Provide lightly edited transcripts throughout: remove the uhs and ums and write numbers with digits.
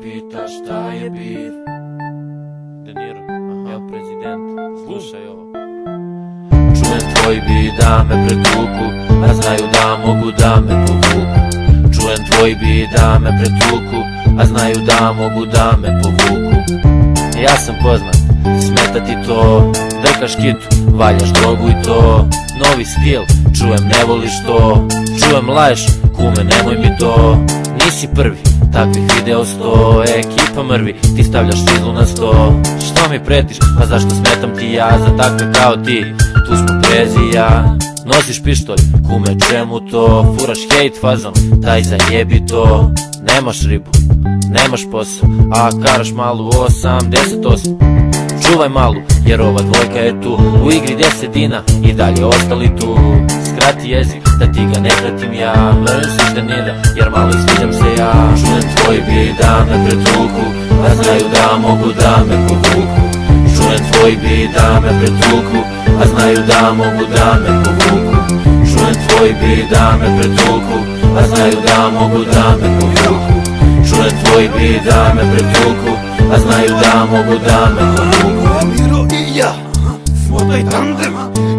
pita šta je bit. De Niro, evo prezident, slušaj ovo. Čujem tvoji bit da me pretuku, a znaju da mogu da me povuku. Čujem tvoji bit da me pretuku, a znaju da mogu da me povuku. Ja sam poznat, smeta ti to, drkaš kitu, valjaš drogu i to. Novi skill, čujem ne voliš to, čujem laješ, kume nemoj mi to. Nisi prvi, takvih video 100, ekipa mrvi, ti stavljaš šizlu na 100. Što mi pretiš, pa zašto smetam ti ja, za takve kao ti, tu smo prezi ja. Nosiš pištolj, kume čemu to, furaš hejt fazon, daj zajebi to. Nemaš ribu, nemaš posao, a karaš malu 88. Čuvaj malu, jer ova dvojka je tu, u igri 10 dina i dalje ostali tu. Skrati jezik, da ti ga ne kratim ja, vrlo si štenida, jer malo isviđam se ja. Čujem tvoj bit da me pretuku, a znaju da mogu da me povuku. Čujem tvoj bit da me pretuku, a znaju da mogu da me povuku. Čujem tvoj bit da me pretuku, a znaju da mogu da me povuku. Čujem tvoj bit da me pretuku, a znaju da mogu da me povuku. Miro i ja smo taj tandem,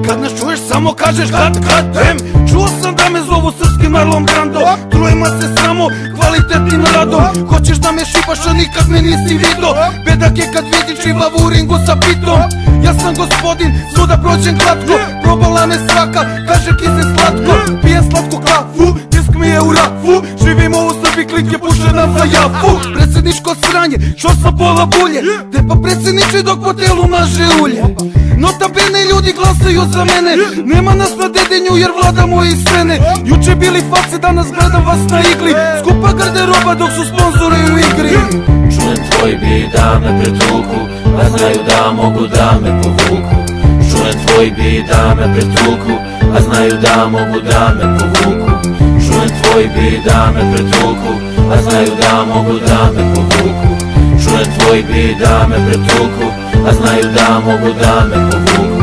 kad nas čuješ samo kažeš kad dem. Čuo sam da me zovu srpskim Marlon Brando, trujema se samo kvalitetnim radom. Hoćeš da me šipaš, a nikad me nisi vidio. Bedak je kad vidi čivavu u ringu sa pitom. Ja sam gospodin, svuda prođem glatko, probala me svaka, kaže kise slatko. Pijem slatku kafu, disk mi je u rafu, živimo u Srbi, klike puše nam za jafu. Predsjedničko sranje, što sam pola bulje, te pa predsjedniče dok po telu naže ulje. Notabene ljudi glasaju za mene, nema nas na Dedinju jer vladamo iz scene. Juče bili face, danas gledam vas na igli, skupa garderoba dok su sponzori u igri. Čujem tvoj bit da me pretuku, a znaju da mogu da me povuku. Čujem tvoj bit da me pretuku, a znaju da mogu da me povuku. Čujem tvoj bit da me pretuku, a znaju da mogu da me povuku. Čujem tvoj bit da me pretuku, a znaju da mogu da me povuku.